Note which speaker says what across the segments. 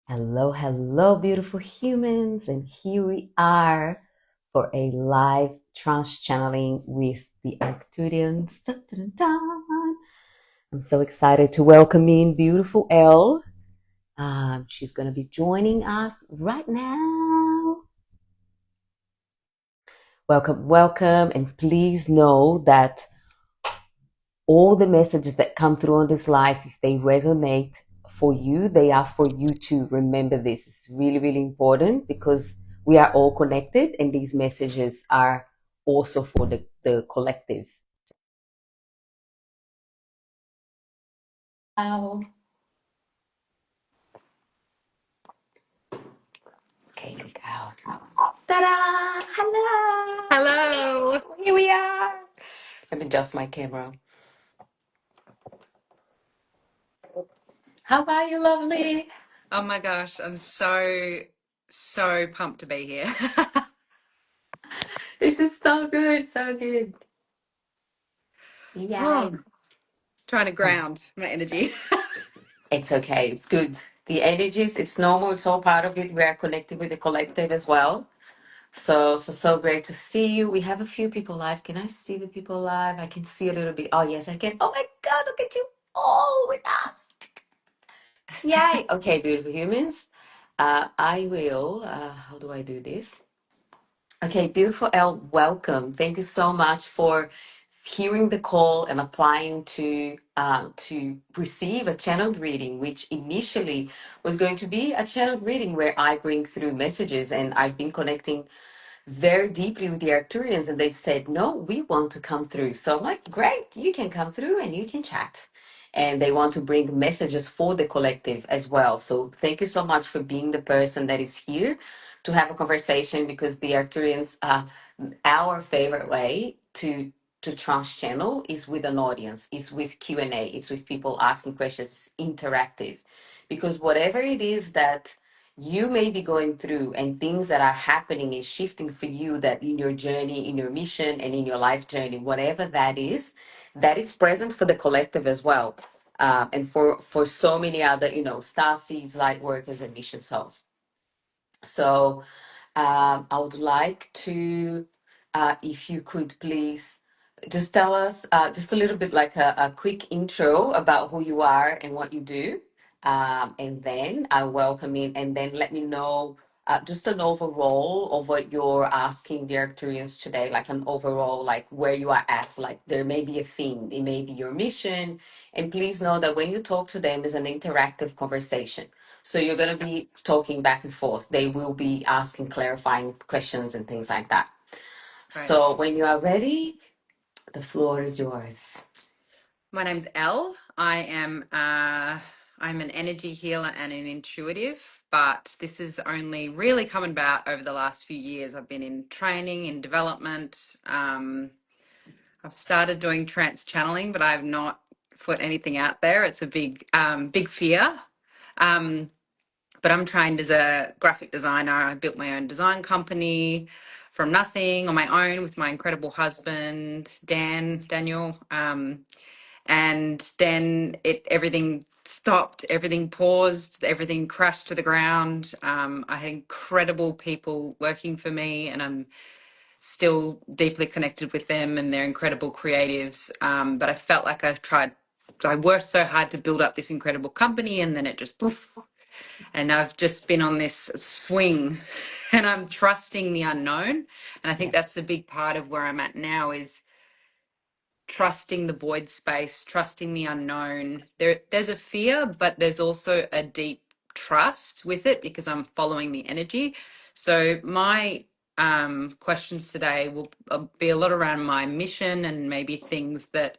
Speaker 1: Hello, hello, beautiful humans. And here we are for a live trance channeling with the Arcturians. Dun, dun, dun. I'm so excited to welcome in beautiful Elle. She's going to be joining us right now. Welcome, welcome. And please know that all the messages that come through on this live, if they resonate for you, they are for you too. Remember this. It's really, really important because we are all connected and these messages are also for the collective. Wow. Okay, good girl. Ta-da! Hello!
Speaker 2: Hello.
Speaker 1: Here we are. Let me adjust my camera. How are you, lovely?
Speaker 2: Oh my gosh, I'm so pumped to be here.
Speaker 1: This is so good, so good. Yeah.
Speaker 2: Oh, trying to ground my energy.
Speaker 1: It's okay. It's good. The energies, it's normal. It's all part of it. We are connected with the collective as well. So great to see you. We have a few people live. Can I see the people live? I can see a little bit. Oh, yes, I can. Oh my God, look at you all with us. Yay. Okay, beautiful humans. I will, how do I do this? Okay, beautiful Elle, welcome. Thank you so much for hearing the call and applying to receive a channeled reading, which initially was going to be a channeled reading where I bring through messages, and I've been connecting very deeply with the Arcturians, and they said, no, we want to come through. So I'm like, great, you can come through and you can chat. And they want to bring messages for the collective as well. So thank you so much for being the person that is here to have a conversation, because the Arcturians, our favorite way to trans channel is with an audience, is with Q&A, it's with people asking questions, interactive. Because whatever it is that you may be going through and things that are happening and shifting for you, that in your journey, in your mission, and in your life journey, whatever that is present for the collective as well. And for so many other, starseeds, light workers, and mission souls. So I would like to, if you could please just tell us just a little bit, like a quick intro about who you are and what you do. And then I welcome in, and then let me know just an overall of what you're asking the Arcturians today, like an overall, like where you are at. Like there may be a theme, it may be your mission. And please know that when you talk to them, it's an interactive conversation. So you're going to be talking back and forth. They will be asking clarifying questions and things like that.
Speaker 2: Right.
Speaker 1: So when you are ready, the floor is yours.
Speaker 2: My name's Elle. I'm an energy healer and an intuitive, but this has only really come about over the last few years. I've been in training, in development. I've started doing trance channeling, but I have not put anything out there. It's a big fear. Um, but I'm trained as a graphic designer. I built my own design company from nothing on my own with my incredible husband, Daniel. And then everything stopped, everything paused, everything crashed to the ground. I had incredible people working for me, and I'm still deeply connected with them, and they're incredible creatives. But I felt like I worked so hard to build up this incredible company, and then it just poof, and I've just been on this swing, and I'm trusting the unknown. And I think that's the
Speaker 1: Yes.
Speaker 2: big part of where I'm at now, is trusting the void space, trusting the unknown. There's a fear, but there's also a deep trust with it because I'm following the energy. So my questions today will be a lot around my mission and maybe things that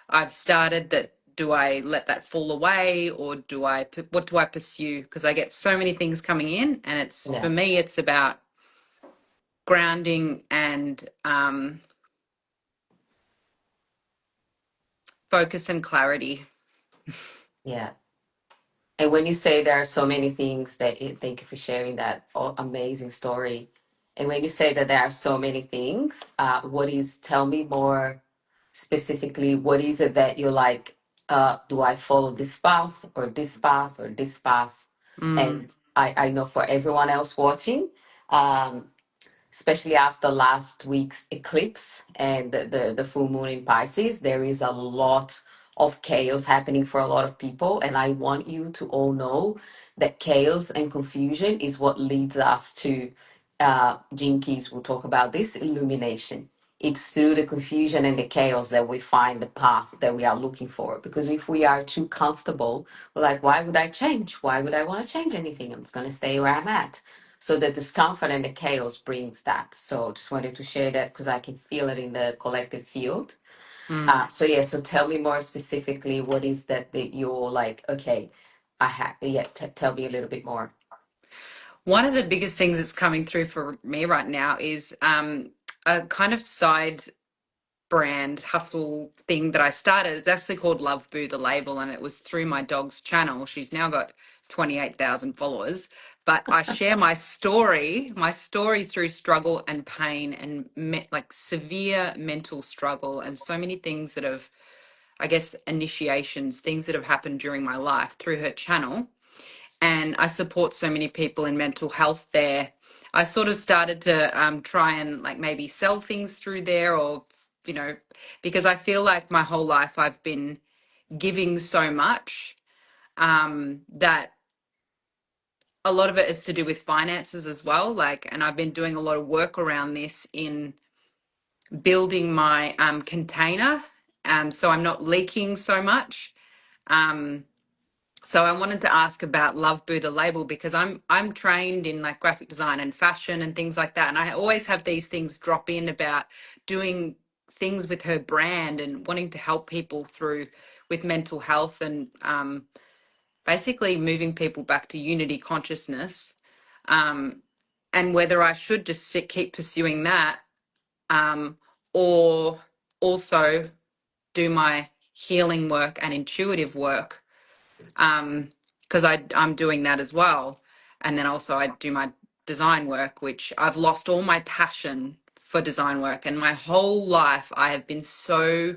Speaker 2: I've started that, do I let that fall away, or what do I pursue? Because I get so many things coming in, and for
Speaker 1: Yeah.
Speaker 2: me, it's about grounding and focus and clarity.
Speaker 1: Yeah. And when you say there are so many things thank you for sharing that amazing story. And when you say that there are so many things, tell me more specifically, what is it that you're like, do I follow this path or this path or this path?
Speaker 2: Mm.
Speaker 1: And I know for everyone else watching, um, especially after last week's eclipse and the full moon in Pisces, there is a lot of chaos happening for a lot of people. And I want you to all know that chaos and confusion is what leads us to, Gene Keys will talk about this, illumination. It's through the confusion and the chaos that we find the path that we are looking for. Because if we are too comfortable, we're like, why would I change? Why would I want to change anything? I'm just going to stay where I'm at. So the discomfort and the chaos brings that. So just wanted to share that because I can feel it in the collective field.
Speaker 2: Mm.
Speaker 1: So yeah, so tell me more specifically, what is that you're like, okay, yeah, tell me a little bit more.
Speaker 2: One of the biggest things that's coming through for me right now is a kind of side brand hustle thing that I started. It's actually called Love Boo, the label, and it was through my dog's channel. She's now got 28,000 followers. But I share my story through struggle and pain and like severe mental struggle and so many things that have, I guess, initiations, things that have happened during my life through her channel. And I support so many people in mental health there. I sort of started to try and like maybe sell things through there, or, you know, because I feel like my whole life I've been giving so much that a lot of it is to do with finances as well. Like, and I've been doing a lot of work around this in building my container, so I'm not leaking so much. Um, So I wanted to ask about Love Boo the label because I'm trained in like graphic design and fashion and things like that, and I always have these things drop in about doing things with her brand and wanting to help people through with mental health and basically moving people back to unity consciousness, um, and whether I should just keep pursuing that, um, or also do my healing work and intuitive work, because I'm doing that as well. And then also I do my design work, which I've lost all my passion for design work. And my whole life I have been so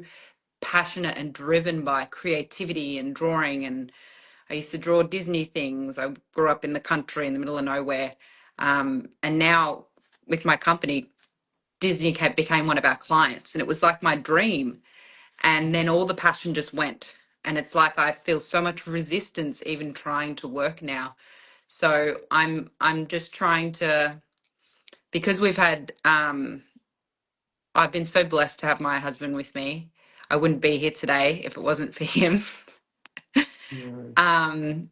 Speaker 2: passionate and driven by creativity and drawing. And I used to draw Disney things. I grew up in the country in the middle of nowhere. And now with my company, Disney became one of our clients. And it was like my dream, and then all the passion just went, and it's like I feel so much resistance even trying to work now. So I'm just trying to, because we've had I've been so blessed to have my husband with me. I wouldn't be here today if it wasn't for him.
Speaker 1: Mm.
Speaker 2: um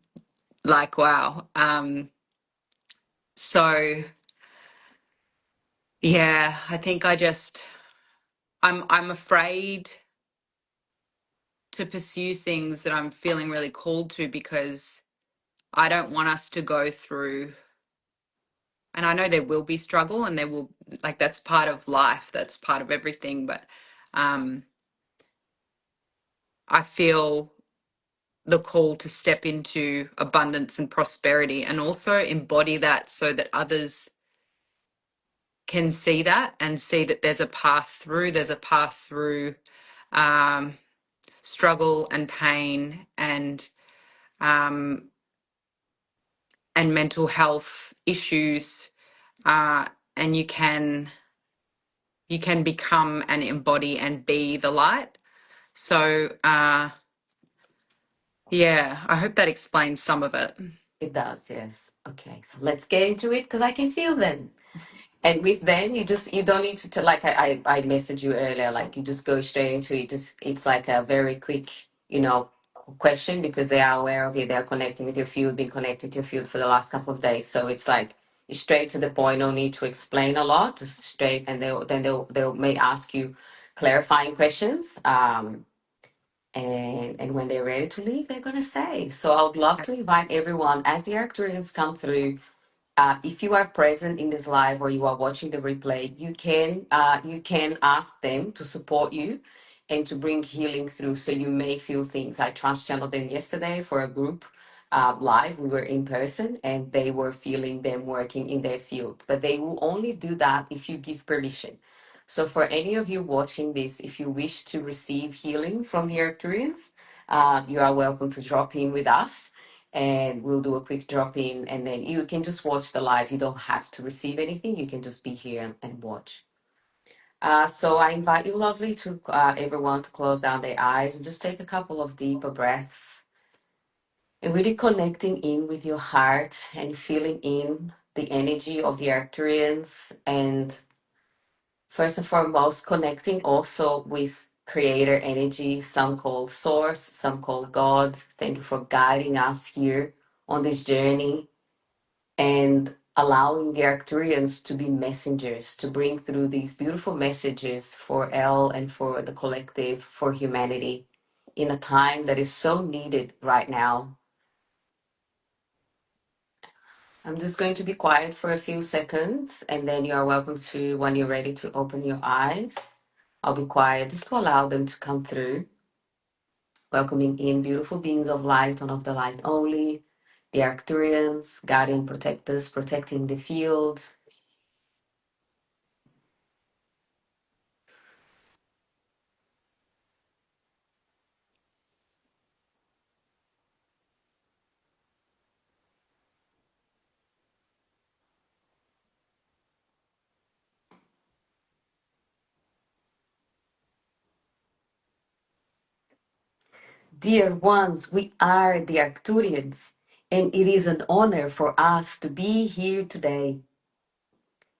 Speaker 2: like wow. So yeah, I think I'm afraid to pursue things that I'm feeling really called to, because I don't want us to go through, and I know there will be struggle and there will, like, that's part of life, that's part of everything, but um I feel the call to step into abundance and prosperity and also embody that so that others can see that and see that there's a path through um struggle and pain um and mental health issues, uh and you can become and embody and be the light. So, yeah, I hope that explains some of it.
Speaker 1: It does, yes. Okay, so let's get into it because I can feel them. And with them, you don't need to like I messaged you earlier, like you just go straight into it. Just it's like a very quick, question because they are aware of it. They are connecting with your field, been connected to your field for the last couple of days. So it's like straight to the point. No need to explain a lot. Just straight, and they'll may ask you clarifying questions. And when they're ready to leave, they're gonna say. So I would love to invite everyone as the Arcturians come through. If you are present in this live or you are watching the replay, you can ask them to support you and to bring healing through. So you may feel things. I trans channeled them yesterday for a group live. We were in person and they were feeling them working in their field. But they will only do that if you give permission. So for any of you watching this, if you wish to receive healing from the Arcturians, you are welcome to drop in with us and we'll do a quick drop in, and then you can just watch the live. You don't have to receive anything. You can just be here and watch. So I invite you, lovely, to everyone to close down their eyes and just take a couple of deeper breaths and really connecting in with your heart and feeling in the energy of the Arcturians, and first and foremost connecting also with creator energy, some call source, some call God. Thank you for guiding us here on this journey and allowing the Arcturians to be messengers to bring through these beautiful messages for Elle and for the collective, for humanity in a time that is so needed right now. I'm just going to be quiet for a few seconds, and then you are welcome to, when you're ready, to open your eyes. I'll be quiet just to allow them to come through, welcoming in beautiful beings of light and of the light only, the Arcturians, guardian protectors, protecting the field. Dear ones, we are the Arcturians, and it is an honor for us to be here today.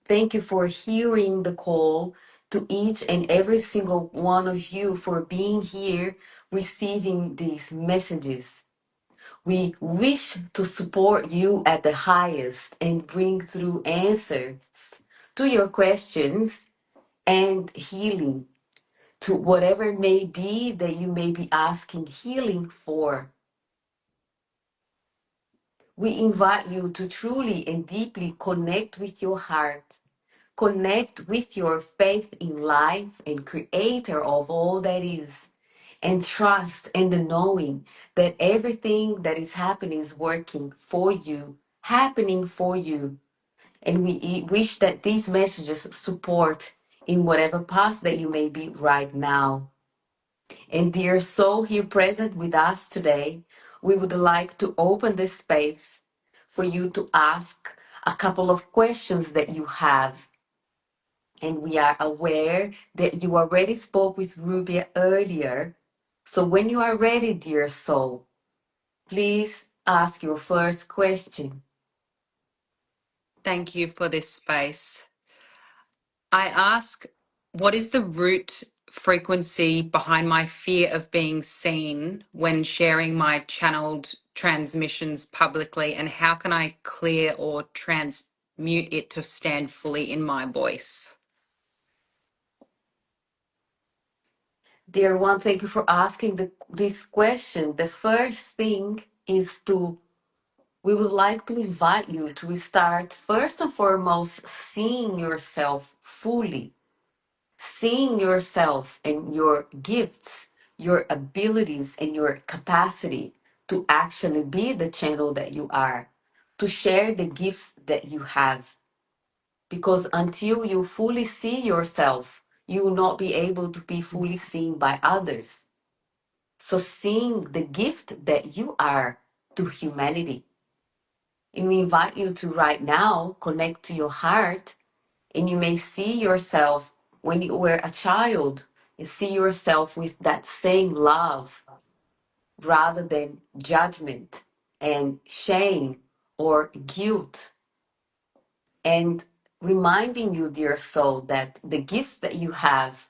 Speaker 1: Thank you for hearing the call, to each and every single one of you for being here, receiving these messages. We wish to support you at the highest and bring through answers to your questions and healing to whatever it may be that you may be asking healing for. We invite you to truly and deeply connect with your heart, connect with your faith in life and creator of all that is, and trust in the knowing that everything that is happening is working for you, happening for you. And we wish that these messages support in whatever path that you may be right now. And dear soul here present with us today, we would like to open this space for you to ask a couple of questions that you have. And we are aware that you already spoke with Rubia earlier. So when you are ready, dear soul, please ask your first question.
Speaker 2: Thank you for this space. I ask, what is the root frequency behind my fear of being seen when sharing my channeled transmissions publicly, and how can I clear or transmute it to stand fully in my voice?
Speaker 1: Dear one, thank you for asking this question. The first thing is we would like to invite you to start first and foremost seeing yourself fully, seeing yourself and your gifts, your abilities, and your capacity to actually be the channel that you are, to share the gifts that you have. Because until you fully see yourself, you will not be able to be fully seen by others. So, seeing the gift that you are to humanity. And we invite you to right now connect to your heart, and you may see yourself when you were a child and see yourself with that same love rather than judgment and shame or guilt. And reminding you, dear soul, that the gifts that you have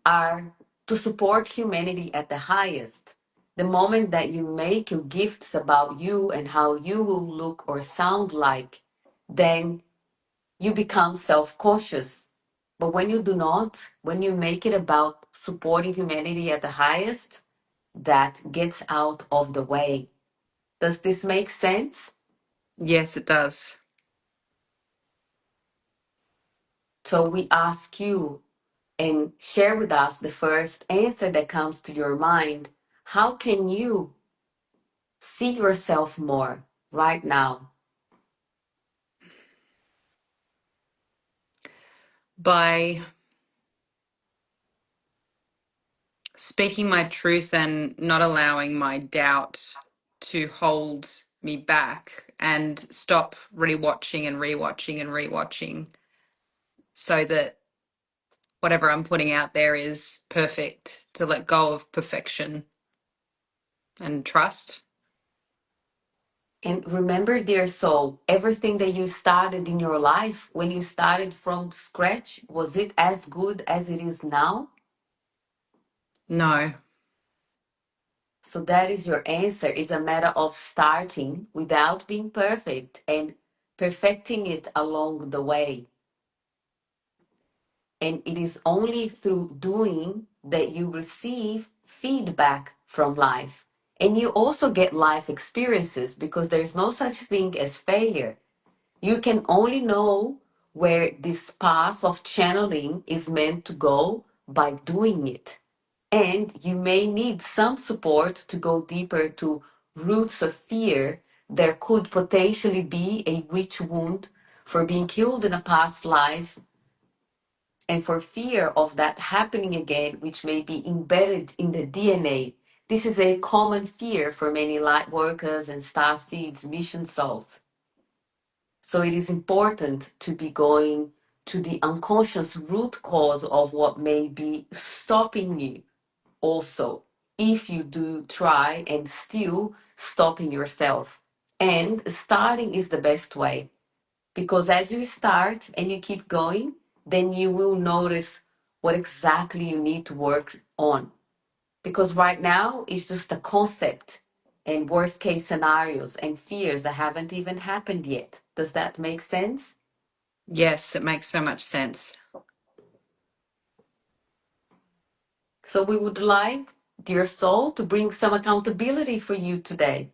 Speaker 1: are to support humanity at the highest. The moment that you make your gifts about you and how you will look or sound like, then you become self conscious. But when you do not, when you make it about supporting humanity at the highest, that gets out of the way. Does this make sense?
Speaker 2: Yes, it does.
Speaker 1: So we ask you and share with us the first answer that comes to your mind. How can you see yourself more right now?
Speaker 2: By speaking my truth and not allowing my doubt to hold me back and stop rewatching and rewatching and rewatching so that whatever I'm putting out there is perfect, to let go of perfection and trust.
Speaker 1: And remember, dear soul, everything that you started in your life, when you started from scratch, was it as good as it is now?
Speaker 2: No.
Speaker 1: So that is your answer. It's a matter of starting without being perfect and perfecting it along the way. And it is only through doing that you receive feedback from life. And you also get life experiences because there's no such thing as failure. You can only know where this path of channeling is meant to go by doing it. And you may need some support to go deeper to roots of fear. There could potentially be a witch wound for being killed in a past life and for fear of that happening again, which may be embedded in the DNA. This is a common fear for many light workers and star seeds mission souls. So it is important to be going to the unconscious root cause of what may be stopping you also, if you do try and still stopping yourself. And starting is the best way, because as you start and you keep going, then you will notice what exactly you need to work on. Because right now it's just a concept and worst case scenarios and fears that haven't even happened yet. Does that make sense?
Speaker 2: Yes, it makes so much sense.
Speaker 1: So we would like, dear soul, to bring some accountability for you today.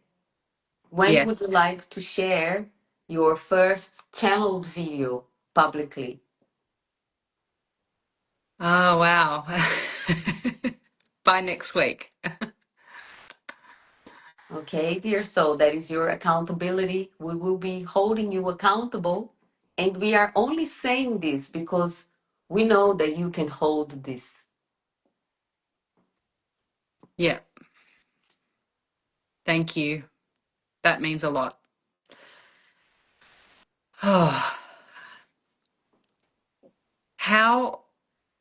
Speaker 1: When would you
Speaker 2: Yes.
Speaker 1: like to share your first channeled video publicly?
Speaker 2: Oh, wow. By next week.
Speaker 1: Okay, dear soul, that is your accountability. We will be holding you accountable. And we are only saying this because we know that you can hold this.
Speaker 2: Yeah. Thank you. That means a lot. Oh, how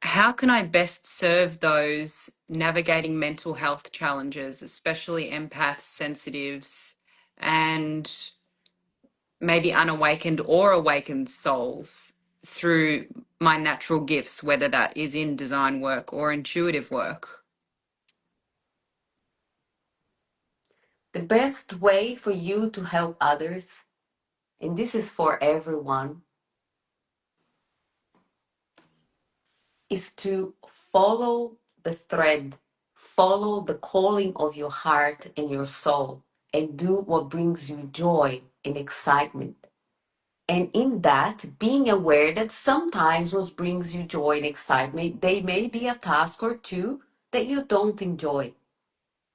Speaker 2: how can I best serve those navigating mental health challenges, especially empaths, sensitives, and maybe unawakened or awakened souls through my natural gifts, whether that is in design work or intuitive work?
Speaker 1: The best way for you to help others, and this is for everyone, is to follow the thread, follow the calling of your heart and your soul, and do what brings you joy and excitement. And in that, being aware that sometimes what brings you joy and excitement, they may be a task or two that you don't enjoy.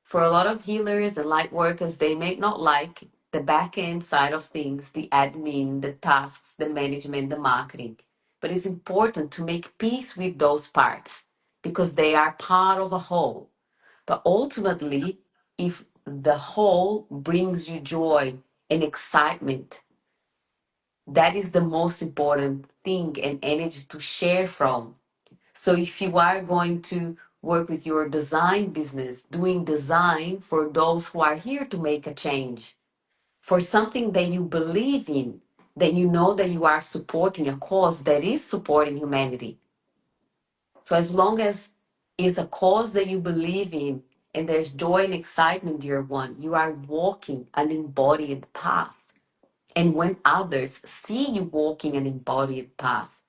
Speaker 1: For a lot of healers and light workers, they may not like the back end side of things, the admin, the tasks, the management, the marketing. But it's important to make peace with those parts because they are part of a whole. But ultimately, if the whole brings you joy and excitement, that is the most important thing and energy to share from. So if you are going to work with your design business, doing design for those who are here to make a change, for something that you believe in, then you know that you are supporting a cause that is supporting humanity. So as long as it's a cause that you believe in and there's joy and excitement, dear one, you are walking an embodied path. And when others see you walking an embodied path,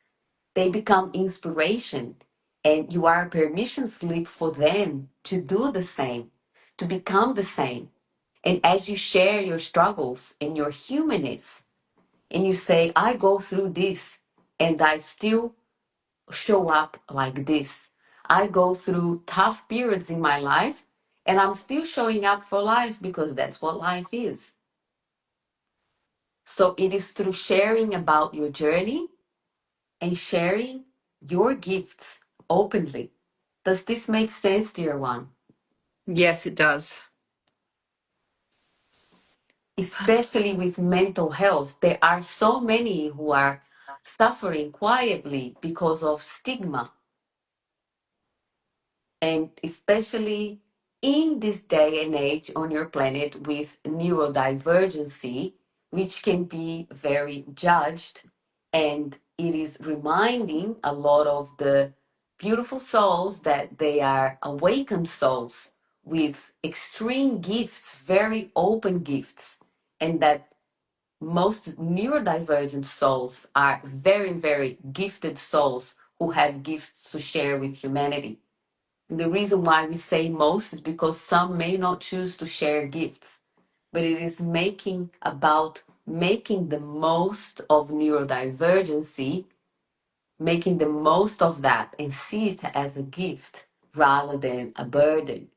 Speaker 1: they become inspiration, and you are a permission slip for them to do the same, to become the same. And as you share your struggles and your humanness, and you say, I go through this and I still show up like this. I go through tough periods in my life and I'm still showing up for life because that's what life is. So it is through sharing about your journey and sharing your gifts openly. Does this make sense, dear one?
Speaker 2: Yes, it does.
Speaker 1: especially with mental health. There are so many who are suffering quietly because of stigma, and especially in this day and age on your planet with neurodivergency, which can be very judged. And it is reminding a lot of the beautiful souls that they are awakened souls with extreme gifts, very open gifts, and that most neurodivergent souls are very, very gifted souls who have gifts to share with humanity. The reason why we say most is because some may not choose to share gifts, but it is making about making the most of neurodivergency, making the most of that and see it as a gift rather than a burden.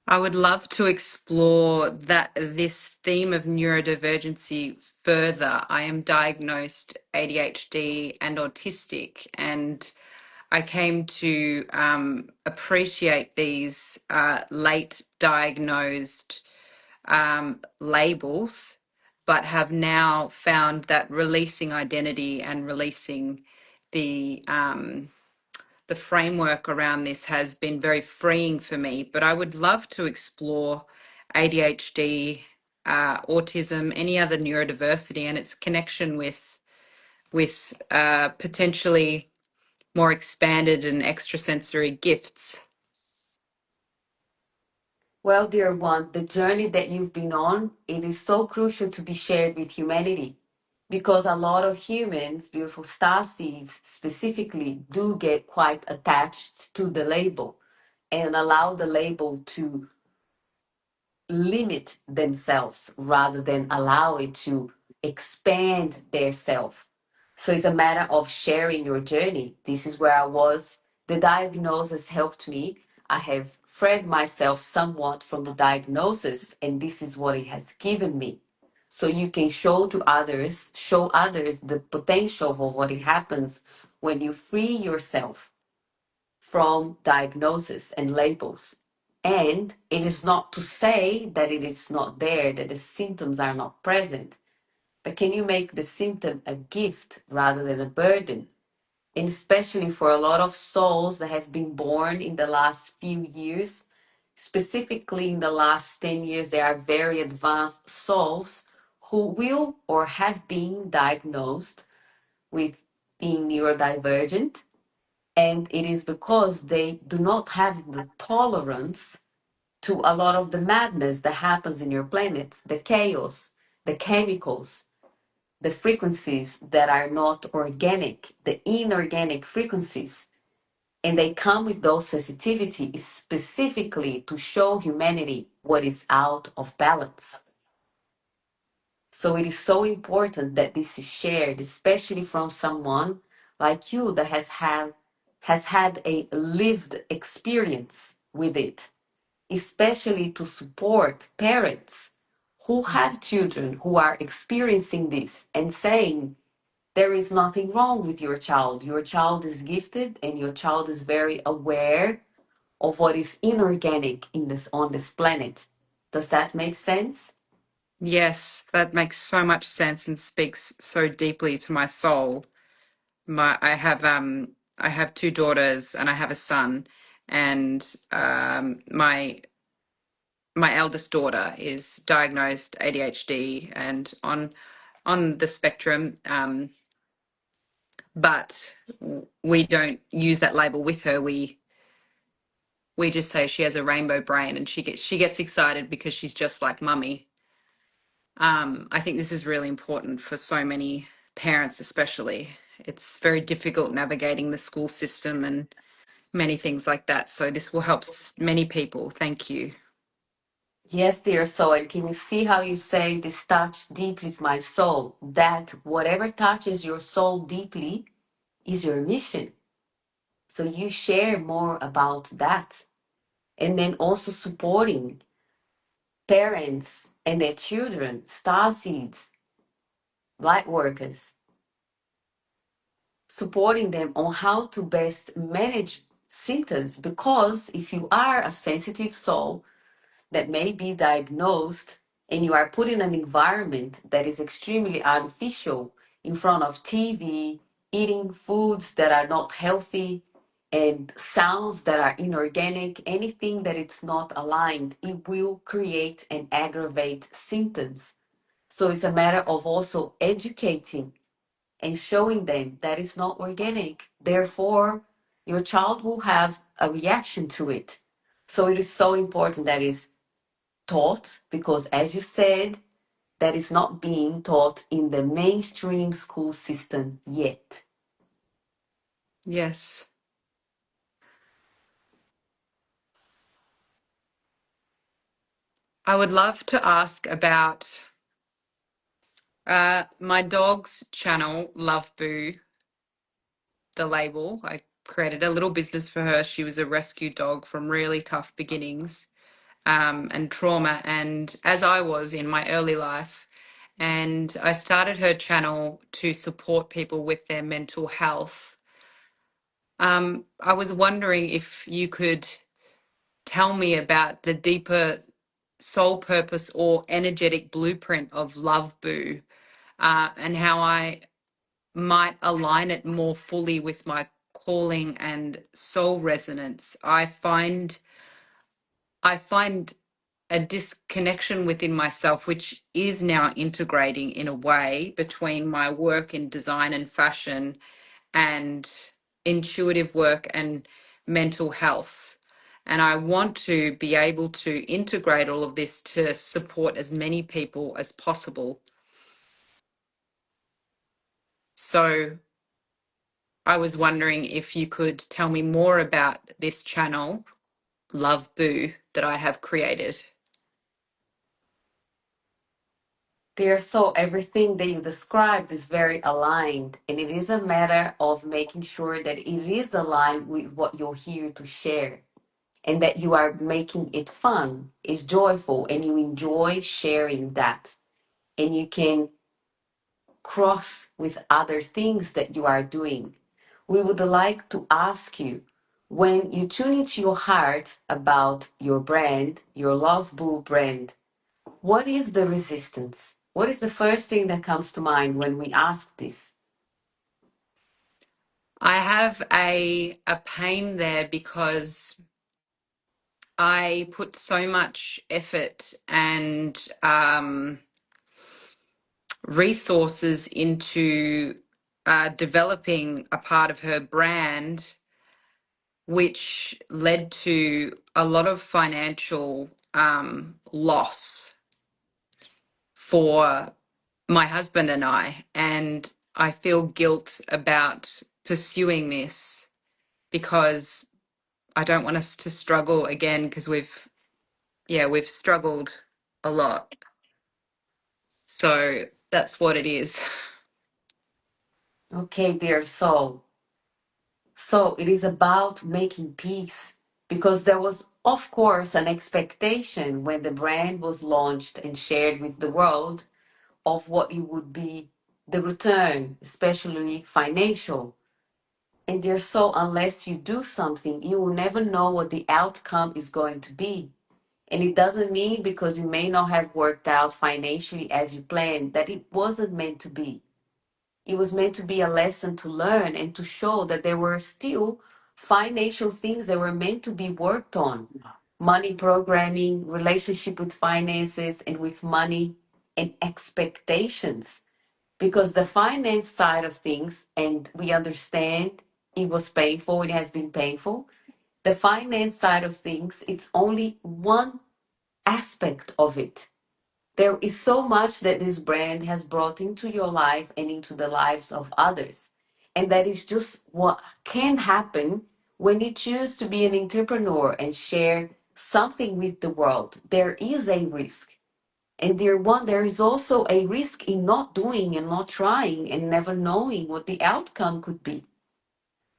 Speaker 2: I would love to explore this theme of neurodivergency further. I am diagnosed ADHD and autistic, and I came to appreciate these late diagnosed labels, but have now found that releasing identity and releasing the the framework around this has been very freeing for me. But I would love to explore ADHD, autism, any other neurodiversity, and its connection with potentially more expanded and extrasensory gifts.
Speaker 1: Well, dear one, the journey that you've been on, it is so crucial to be shared with humanity because a lot of humans, beautiful star seeds specifically, do get quite attached to the label and allow the label to limit themselves rather than allow it to expand their self. So it's a matter of sharing your journey. This is where I was. The diagnosis helped me. I have freed myself somewhat from the diagnosis, and this is what it has given me. So you can show others the potential of what it happens when you free yourself from diagnosis and labels. And it is not to say that it is not there, that the symptoms are not present, but can you make the symptom a gift rather than a burden? And especially for a lot of souls that have been born in the last few years, specifically in the last 10 years, there are very advanced souls who will or have been diagnosed with being neurodivergent, and it is because they do not have the tolerance to a lot of the madness that happens in your planets, the chaos, the chemicals, the frequencies that are not organic, the inorganic frequencies. And they come with those sensitivities specifically to show humanity what is out of balance. So it is so important that this is shared, especially from someone like you that has had a lived experience with it, especially to support parents who have children who are experiencing this and saying there is nothing wrong with your child. Your child is gifted and your child is very aware of what is inorganic in this on this planet. Does that make sense?
Speaker 2: Yes, that makes so much sense and speaks so deeply to my soul. I have two daughters and I have a son, and my eldest daughter is diagnosed ADHD and on the spectrum, but we don't use that label with her. We just say she has a rainbow brain, and she gets excited because she's just like mummy. I think this is really important for so many parents, especially. It's very difficult navigating the school system and many things like that. So this will help many people. Thank you.
Speaker 1: Yes, dear soul. And can you see how you say this touch deeply is my soul? That whatever touches your soul deeply is your mission. So you share more about that. And then also supporting parents and their children, starseeds, lightworkers, supporting them on how to best manage symptoms. Because if you are a sensitive soul, that may be diagnosed, and you are put in an environment that is extremely artificial in front of TV, eating foods that are not healthy and sounds that are inorganic, anything that it's not aligned, it will create and aggravate symptoms. So it's a matter of also educating and showing them that it's not organic. Therefore, your child will have a reaction to it. So it is so important that is taught because, as you said, that is not being taught in the mainstream school system yet.
Speaker 2: Yes. I would love to ask about my dog's channel, Love Boo, the label. I created a little business for her. She was a rescue dog from really tough beginnings, and trauma, and as I was in my early life. And I started her channel to support people with their mental health. I was wondering if you could tell me about the deeper soul purpose or energetic blueprint of Love Boo, and how I might align it more fully with my calling and soul resonance. I find a disconnection within myself, which is now integrating in a way between my work in design and fashion and intuitive work and mental health. And I want to be able to integrate all of this to support as many people as possible. So I was wondering if you could tell me more about this channel, Love Boo, that I have created.
Speaker 1: Dear soul, everything that you described is very aligned, and it is a matter of making sure that it is aligned with what you're here to share and that you are making it fun, it's joyful, and you enjoy sharing that. And you can cross with other things that you are doing. We would like to ask you, when you tune into your heart about your brand, your Love Boo brand, what is the resistance? What is the first thing that comes to mind when we ask this?
Speaker 2: I have a pain there because I put so much effort and resources into developing a part of her brand, which led to a lot of financial loss for my husband and I. And I feel guilt about pursuing this because I don't want us to struggle again because we've struggled a lot. So that's what it is.
Speaker 1: Okay, dear soul. So it is about making peace because there was, of course, an expectation when the brand was launched and shared with the world of what it would be the return, especially financial. And dear soul, unless you do something, you will never know what the outcome is going to be. And it doesn't mean because it may not have worked out financially as you planned that it wasn't meant to be. It was meant to be a lesson to learn and to show that there were still financial things that were meant to be worked on. Money programming, relationship with finances and with money, and expectations. Because the finance side of things, and we understand it was painful, it has been painful. The finance side of things, it's only one aspect of it. There is so much that this brand has brought into your life and into the lives of others. And that is just what can happen when you choose to be an entrepreneur and share something with the world. There is a risk. And dear one, there is also a risk in not doing and not trying and never knowing what the outcome could be.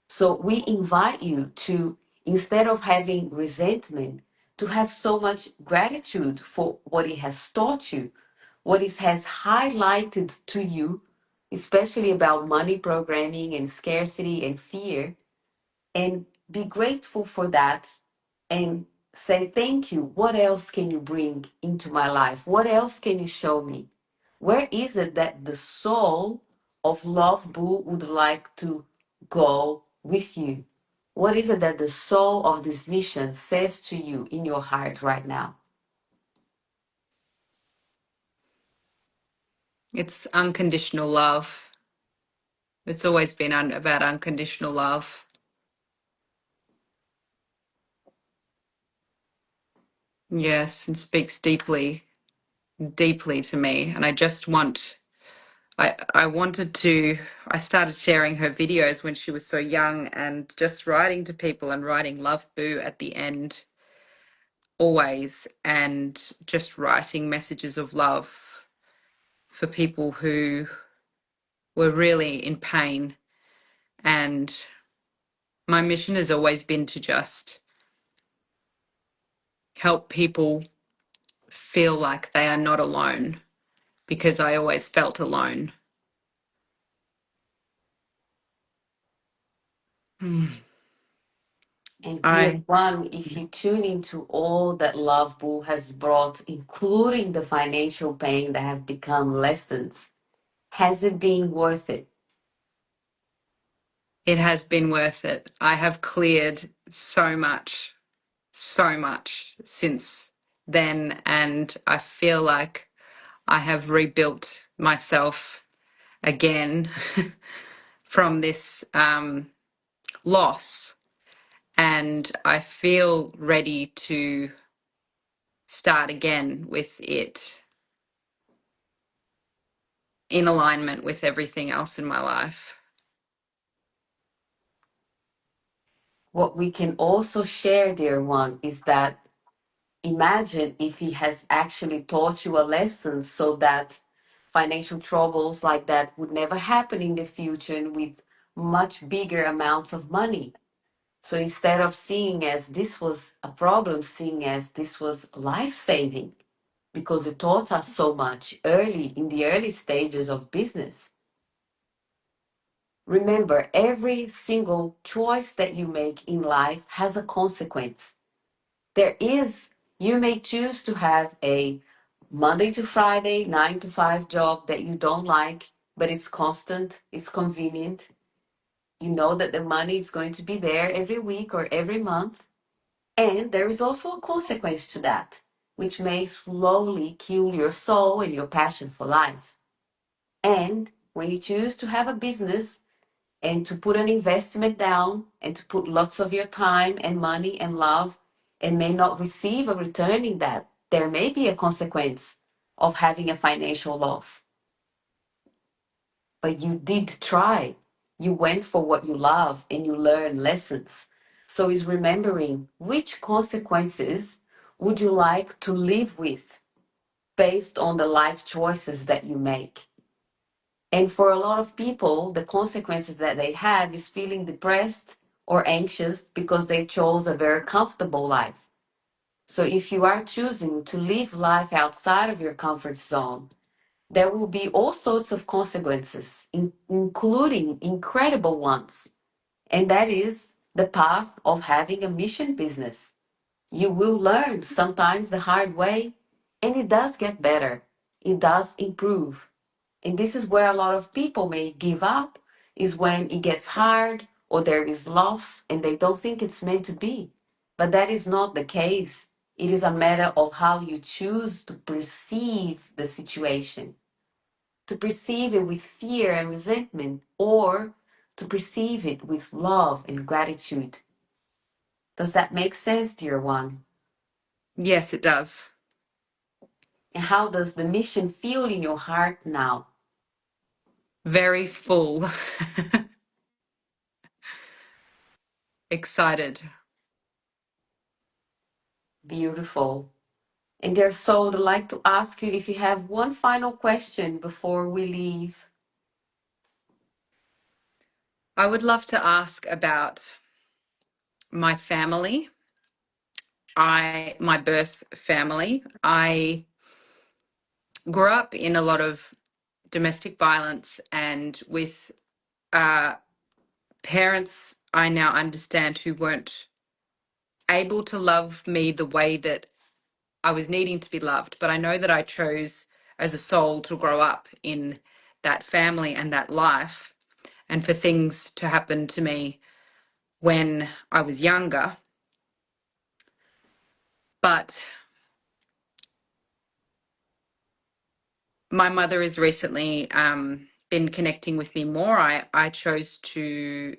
Speaker 1: So we invite you to, instead of having resentment, to have so much gratitude for what it has taught you, what it has highlighted to you, especially about money programming and scarcity and fear, and be grateful for that and say thank you. What else can you bring into my life? What else can you show me? Where is it that the soul of Love Boo would like to go with you? What is it that the soul of this mission says to you in your heart right now?
Speaker 2: It's unconditional love. It's always been about unconditional love. Yes, and speaks deeply, deeply to me. And I just want, I wanted to, I started sharing her videos when she was so young and just writing to people and writing Love Boo at the end always, and just writing messages of love for people who were really in pain. And my mission has always been to just help people feel like they are not alone, because I always felt alone.
Speaker 1: And dear
Speaker 2: I
Speaker 1: one, if you tune into all that Love Boo has brought, including the financial pain that have become lessons, has it been worth it?
Speaker 2: It has been worth it. I have cleared so much since then, and I feel like I have rebuilt myself again from this loss, and I feel ready to start again with it in alignment with everything else in my life.
Speaker 1: What we can also share, dear one, is that imagine if he has actually taught you a lesson so that financial troubles like that would never happen in the future and with much bigger amounts of money. So instead of seeing as this was a problem, seeing as this was life saving because it taught us so much early in the early stages of business. Remember, every single choice that you make in life has a consequence. There is, you may choose to have a Monday to Friday, 9 to 5 job that you don't like, but it's constant, it's convenient. You know that the money is going to be there every week or every month. And there is also a consequence to that, which may slowly kill your soul and your passion for life. And when you choose to have a business and to put an investment down and to put lots of your time and money and love and may not receive a return in that, there may be a consequence of having a financial loss. But you did try. You went for what you love and you learn lessons. So is remembering which consequences would you like to live with based on the life choices that you make. And for a lot of people, the consequences that they have is feeling depressed or anxious because they chose a very comfortable life. So if you are choosing to live life outside of your comfort zone, there will be all sorts of consequences, including incredible ones. And that is the path of having a mission business. You will learn sometimes the hard way, and it does get better. It does improve. And this is where a lot of people may give up, is when it gets hard or there is loss and they don't think it's meant to be. But that is not the case. It is a matter of how you choose to perceive the situation, to perceive it with fear and resentment, or to perceive it with love and gratitude. Does that make sense, dear one?
Speaker 2: Yes, it does.
Speaker 1: And how does the mission feel in your heart now?
Speaker 2: Very full. Excited.
Speaker 1: Beautiful. And dear soul, I'd like to ask you if you have one final question before we leave.
Speaker 2: I would love to ask about my family. My birth family. I grew up in a lot of domestic violence and with uh, parents I now understand who weren't able to love me the way that I was needing to be loved. But I know that I chose as a soul to grow up in that family and that life, and for things to happen to me when I was younger. But my mother has recently been connecting with me more. I chose to,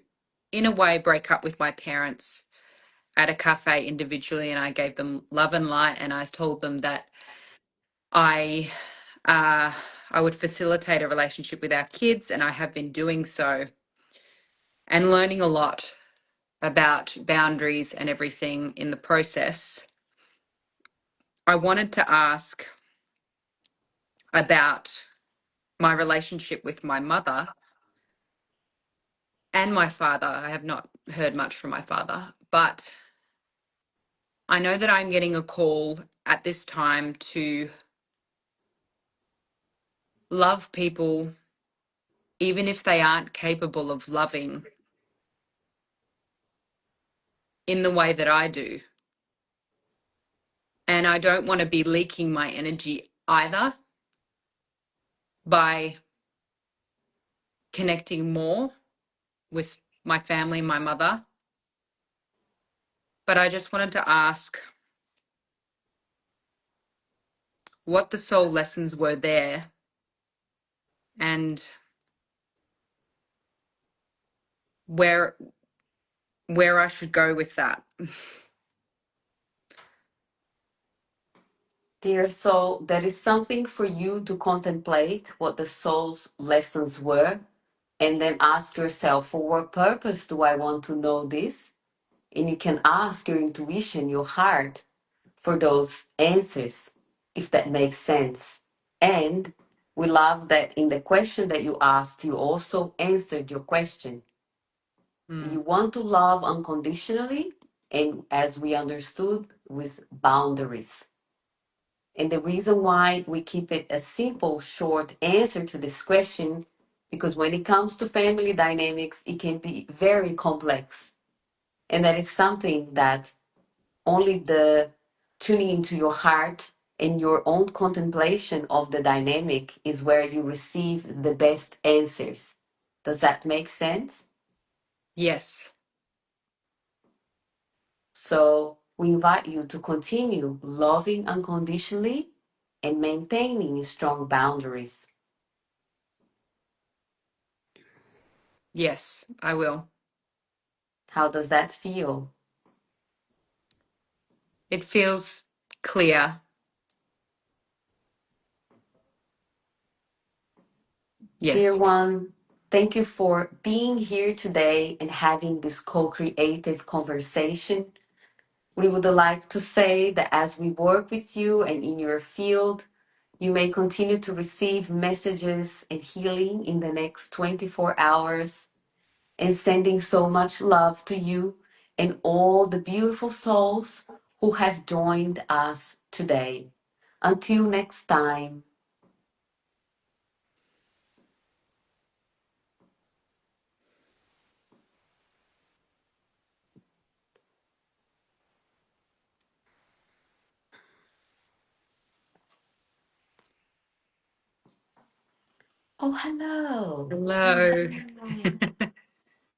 Speaker 2: in a way, break up with my parents at a cafe individually, and I gave them love and light, and I told them that I uh, I would facilitate a relationship with our kids, and I have been doing so and learning a lot about boundaries and everything in the process. I wanted to ask about my relationship with my mother and my father. I have not heard much from my father, but I know that I'm getting a call at this time to love people, even if they aren't capable of loving in the way that I do. And I don't want to be leaking my energy either by connecting more with my family, my mother. But I just wanted to ask what the soul lessons were there and where I should go with that.
Speaker 1: Dear soul, that is something for you to contemplate what the soul's lessons were, and then ask yourself, for what purpose do I want to know this? And you can ask your intuition, your heart, for those answers, if that makes sense. And we love that in the question that you asked, you also answered your question. Do you
Speaker 2: Mm.
Speaker 1: want to love unconditionally? And as we understood, with boundaries. And the reason why we keep it a simple, short answer to this question, because when it comes to family dynamics, it can be very complex. And that is something that only the tuning into your heart and your own contemplation of the dynamic is where you receive the best answers. Does that make sense?
Speaker 2: Yes.
Speaker 1: So we invite you to continue loving unconditionally and maintaining strong boundaries.
Speaker 2: Yes, I will.
Speaker 1: How does that feel?
Speaker 2: It feels clear.
Speaker 1: Dear
Speaker 2: Yes.
Speaker 1: one, thank you for being here today and having this co creative conversation. We would like to say that as we work with you and in your field, you may continue to receive messages and healing in the next 24 hours, and sending so much love to you and all the beautiful souls who have joined us today. Until next time. Oh, hello.
Speaker 2: Hello.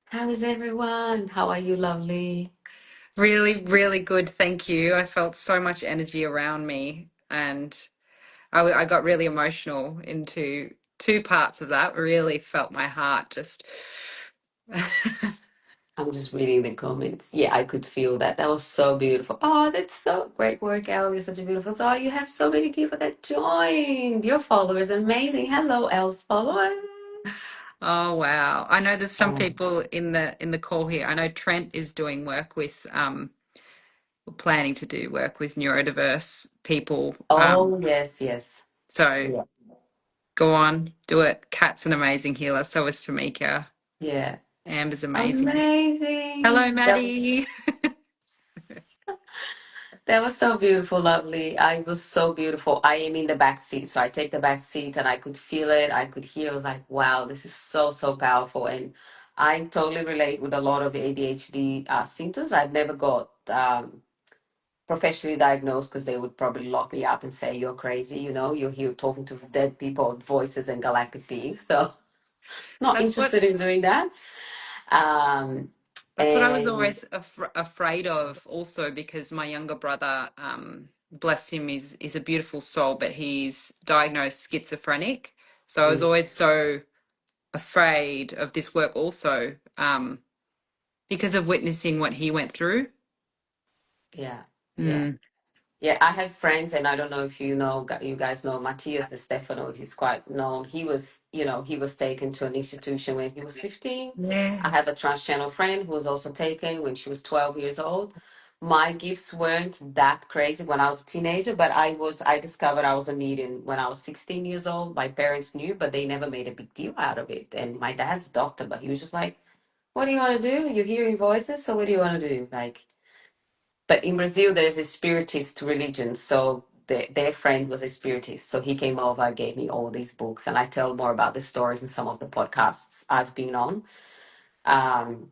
Speaker 1: How is everyone? How are you, lovely?
Speaker 2: Really, really good. Thank you. I felt so much energy around me, and I got really emotional into two parts of that. Really felt my heart just.
Speaker 1: I'm just reading the comments. Yeah, I could feel that. That was so beautiful. Oh, that's so great work, Elle. You're such a beautiful soul. You have so many people that joined. Your followers, amazing. Hello, Elle's followers.
Speaker 2: Oh wow. I know there's some
Speaker 1: Oh,
Speaker 2: people in the call here. I know Trent is doing work with planning to do work with neurodiverse people.
Speaker 1: oh yes, yes.
Speaker 2: So
Speaker 1: Yeah.
Speaker 2: go on, do it. Kat's an amazing healer. So is Tamika.
Speaker 1: Yeah.
Speaker 2: Amber's amazing. Hello,
Speaker 1: Amazing.
Speaker 2: Maddie.
Speaker 1: That was so beautiful, lovely. I was so beautiful. I am in the back seat, so I take the back seat and I could feel it. I could hear. I was like, wow, this is so, so powerful. And I totally relate with a lot of ADHD symptoms. I've never got professionally diagnosed because they would probably lock me up and say you're crazy. You're here talking to dead people, voices, and galactic beings. So not
Speaker 2: That's what
Speaker 1: interested in doing that. Um,
Speaker 2: that's what I was
Speaker 1: and
Speaker 2: always afraid of also, because my younger brother, bless him, is a beautiful soul, but he's diagnosed schizophrenic. So I was
Speaker 1: mm,
Speaker 2: always so afraid of this work also, because of witnessing what he went through.
Speaker 1: yeah, yeah.
Speaker 2: Mm.
Speaker 1: Yeah, I have friends, and I don't know if you guys know Matthias De Stefano. He's quite known. He was taken to an institution when he was 15. I
Speaker 2: Yeah.
Speaker 1: have a transgender friend who was also taken when she was 12 years old. My gifts weren't that crazy when I was a teenager, but I discovered I was a medium when I was 16 years old. My parents knew, but they never made a big deal out of it. And my dad's a doctor, but he was just like, what do you want to do? You're hearing voices, so what do you want to do? Like, but in Brazil, there's a spiritist religion. So their friend was a spiritist. So he came over, gave me all these books, and I tell more about the stories in some of the podcasts I've been on. Um,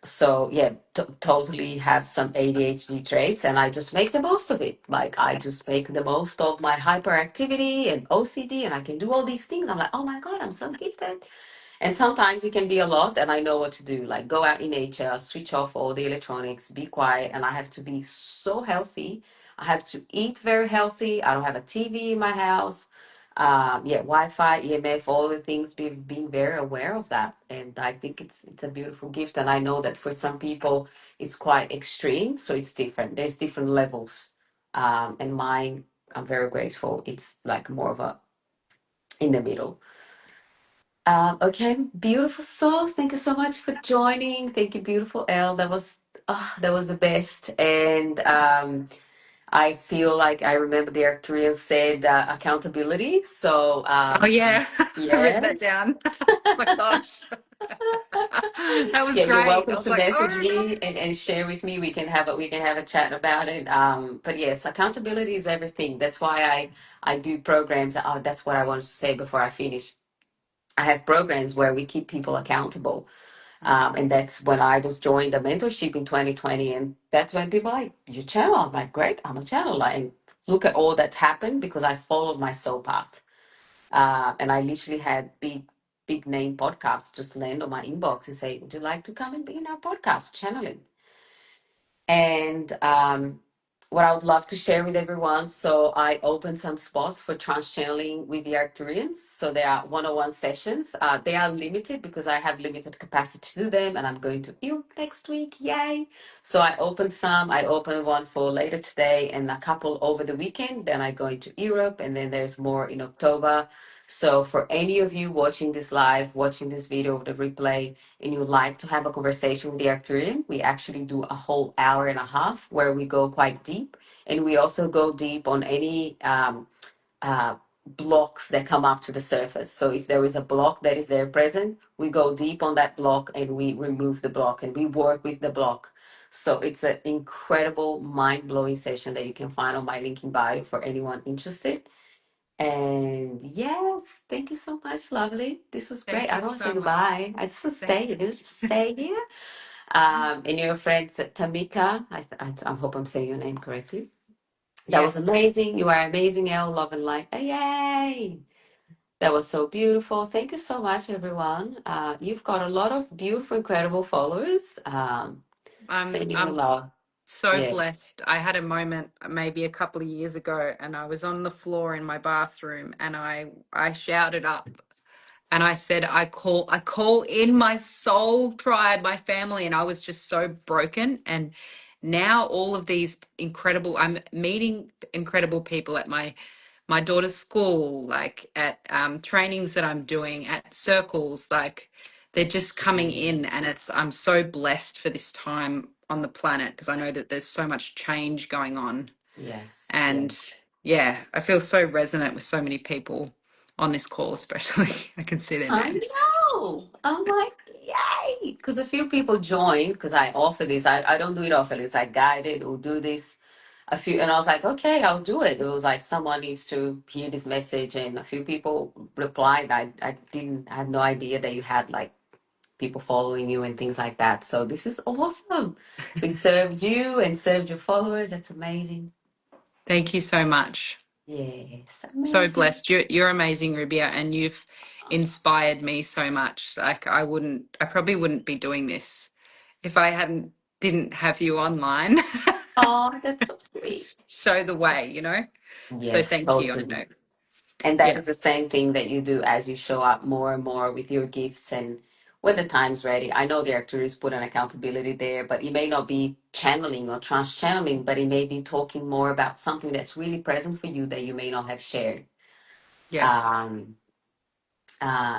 Speaker 1: so yeah, totally have some ADHD traits, and I just make the most of it. Like I just make the most of my hyperactivity and OCD, and I can do all these things. I'm like, oh my God, I'm so gifted. And sometimes it can be a lot, and I know what to do. Like go out in nature, switch off all the electronics, be quiet, and I have to be so healthy. I have to eat very healthy. I don't have a TV in my house. Yeah, Wi-Fi, EMF, all the things. Being very aware of that, and I think it's a beautiful gift. And I know that for some people it's quite extreme, so it's different. There's different levels, and mine, I'm very grateful. It's like more of a in the middle. Okay, beautiful souls. Thank you so much for joining. Thank you, beautiful Elle. That was the best. And I feel like I remember the Arcturians said accountability. So
Speaker 2: Oh yeah, I've written that
Speaker 1: yes.
Speaker 2: down. My gosh, that was
Speaker 1: Yeah, you're
Speaker 2: great. I
Speaker 1: welcome
Speaker 2: was
Speaker 1: to
Speaker 2: like,
Speaker 1: message
Speaker 2: oh.
Speaker 1: me and share with me. We can have a chat about it. But yes, accountability is everything. That's why I do programs. Oh, that's what I wanted to say before I finish. I have programs where we keep people accountable. And that's when I was joined a mentorship in 2020. And that's when people are like, you channel. I'm like, great, I'm a channel. And look at all that's happened because I followed my soul path. And I literally had big name podcasts just land on my inbox and say, would you like to come and be in our podcast channeling? And what I would love to share with everyone. So I opened some spots for trance channeling with the Arcturians. So they are one-on-one sessions. They are limited because I have limited capacity to do them, and I'm going to Europe next week. Yay! So I opened some. I opened one for later today and a couple over the weekend. Then I go into Europe, and then there's more in October. So for any of you watching this live, watching this video of the replay, and you'd like to have a conversation with the Arcturian, we actually do a whole hour and a half where we go quite deep. And we also go deep on any uh, blocks that come up to the surface. So if there is a block that is there present, we go deep on that block and we remove the block and we work with the block. So it's an incredible, mind blowing session that you can find on my link in bio for anyone interested. And yes, thank you so much, lovely. This was great.
Speaker 2: Thank
Speaker 1: I
Speaker 2: you
Speaker 1: don't want to say
Speaker 2: so much.
Speaker 1: goodbye. I just want to
Speaker 2: Thank
Speaker 1: stay. You just stay here. And your friend Tamika, I hope I'm saying your name correctly. That was
Speaker 2: Yes,
Speaker 1: amazing. You are amazing, Elle. Love and light. Yay! That was so beautiful. Thank you so much, everyone. You've got a lot of beautiful, incredible followers. Sending you
Speaker 2: I'm
Speaker 1: love.
Speaker 2: so
Speaker 1: Yeah.
Speaker 2: blessed. I had a moment maybe a couple of years ago, and I was on the floor in my bathroom, and I shouted up. And I said, I call in my soul tribe, my family. And I was just so broken. And now all of these I'm meeting incredible people at my daughter's school, like at trainings that I'm doing, at circles, like they're just coming
Speaker 1: Mm,
Speaker 2: in. And I'm so blessed for this time on the planet, because I know that there's so much change going on.
Speaker 1: yes.
Speaker 2: And
Speaker 1: Yes.
Speaker 2: yeah, I feel so resonant with so many people on this call, especially. I can see their
Speaker 1: I
Speaker 2: names.
Speaker 1: know. I'm like, yay! Because a few people joined because I offer this. I don't do it often. It's like guided or do this. A few, and I was like, okay, I'll do it. It was like someone needs to hear this message, and a few people replied. I had no idea that you had like people following you and things like that. So this is awesome. So we served you and served your followers. That's amazing.
Speaker 2: Thank you so much.
Speaker 1: Yes,
Speaker 2: So
Speaker 1: amazing.
Speaker 2: blessed. You're amazing, Rubia, and you've inspired me so much. Like I probably wouldn't be doing this if I didn't have you online
Speaker 1: Oh, that's so
Speaker 2: to
Speaker 1: sweet.
Speaker 2: show the way, you know? So
Speaker 1: Yes,
Speaker 2: thank you. I
Speaker 1: totally.
Speaker 2: know.
Speaker 1: And that
Speaker 2: Yeah.
Speaker 1: is the same thing that you do as you show up more and more with your gifts and when the time's ready. I know the Arcturians put an accountability there, but it may not be channeling or trans channeling, but it may be talking more about something that's really present for you that you may not have shared.
Speaker 2: Yes.
Speaker 1: Um,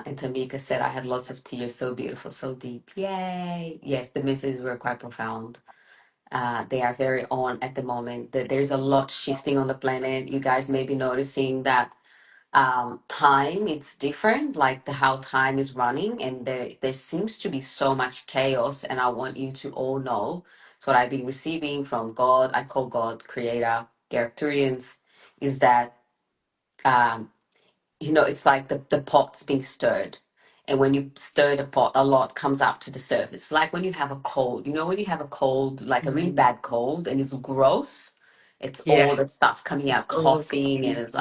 Speaker 1: and Tamika said, I had lots of tears, so beautiful, so deep. Yay. Yes, the messages were quite profound. They are very on at the moment. There's a lot shifting on the planet. You guys may be noticing that time it's different, like how time is running, and there seems to be so much chaos. And I want you to all know, it's what I've been receiving from God. I call God Creator, the Arcturians, is that um, it's like the pot's being stirred. And when you stir the pot, a lot comes up to the surface. Like when you have a cold, when you have a cold, like a really
Speaker 2: Mm.
Speaker 1: bad cold and it's gross, it's
Speaker 2: Yeah.
Speaker 1: all the stuff coming
Speaker 2: It's
Speaker 1: out,
Speaker 2: all
Speaker 1: coughing, and it's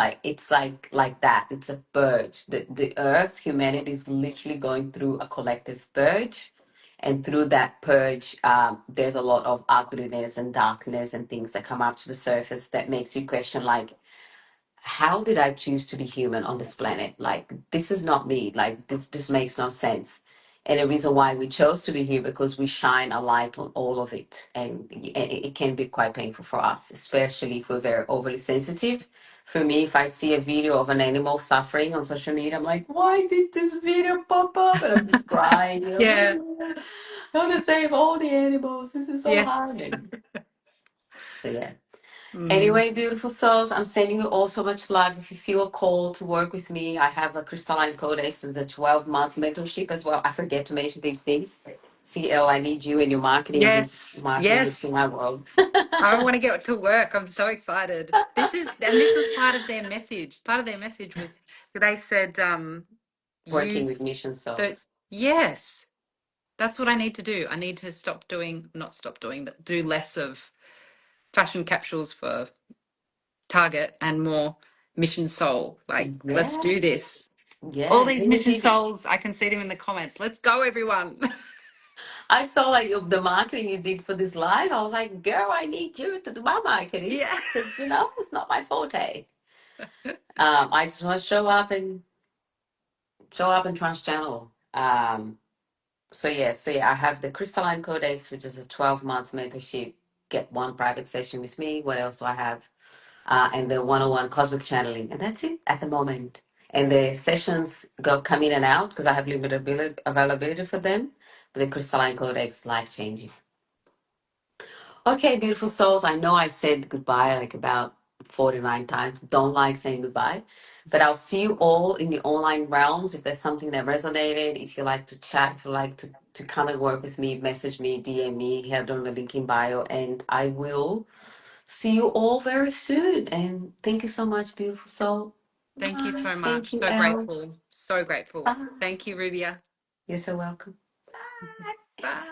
Speaker 1: like that. It's a purge. The earth, humanity is literally going through a collective purge. And through that purge, there's a lot of ugliness and darkness and things that come up to the surface that makes you question, like, how did I choose to be human on this planet? Like, this is not me. Like, this makes no sense. And the reason why we chose to be here because we shine a light on all of it, and it can be quite painful for us, especially if we're very overly sensitive. For me, if I see a video of an animal suffering on social media, I'm like, why did this video pop up? And I'm just crying.
Speaker 2: yeah.
Speaker 1: I want to save all the animals. This is so hard.
Speaker 2: Yes.
Speaker 1: And so yeah.
Speaker 2: Mm.
Speaker 1: Anyway, beautiful souls, I'm sending you all so much love. If you feel a call to work with me, I have a crystalline codex with a 12-month mentorship as well. I forget to mention these things. CL, I need you in your
Speaker 2: Yes.
Speaker 1: marketing into
Speaker 2: Yes.
Speaker 1: my world.
Speaker 2: I want to get to work. I'm so excited. This was part of their message. Part of their message was they said,
Speaker 1: Working with
Speaker 2: use
Speaker 1: mission
Speaker 2: the,
Speaker 1: souls.
Speaker 2: yes, that's what I need to do. I need to not stop doing, but do less of fashion capsules for Target and more Mission Soul. Like, let's do
Speaker 1: Yes.
Speaker 2: this. All
Speaker 1: Yeah.
Speaker 2: these
Speaker 1: And you
Speaker 2: Mission
Speaker 1: did.
Speaker 2: Souls, I can see them in the comments. Let's go, everyone.
Speaker 1: I saw like the marketing you did for this live. I was like, girl, I need you to do my marketing
Speaker 2: Yeah.
Speaker 1: because, it's not my forte. I just want to show up and trans channel. So yeah, I have the Crystalline Codex, which is a 12-month mentorship. Get one private session with me. What else do I have? And the 101 Cosmic Channeling, and that's it at the moment. And the sessions come in and out because I have limited availability for them. But the Crystalline Codex, life changing. Okay, beautiful souls. I know I said goodbye like about 49 times. Don't like saying goodbye. But I'll see you all in the online realms. If there's something that resonated, if you like to chat, if you like to come and work with me, message me, DM me, head on the link in bio, and I will see you all very soon. And thank you so much, beautiful soul.
Speaker 2: Thank you so
Speaker 1: Thank
Speaker 2: much.
Speaker 1: you,
Speaker 2: So
Speaker 1: Elle.
Speaker 2: grateful. So grateful.
Speaker 1: Bye.
Speaker 2: Thank you, Rubia.
Speaker 1: You're so welcome.
Speaker 2: Bye.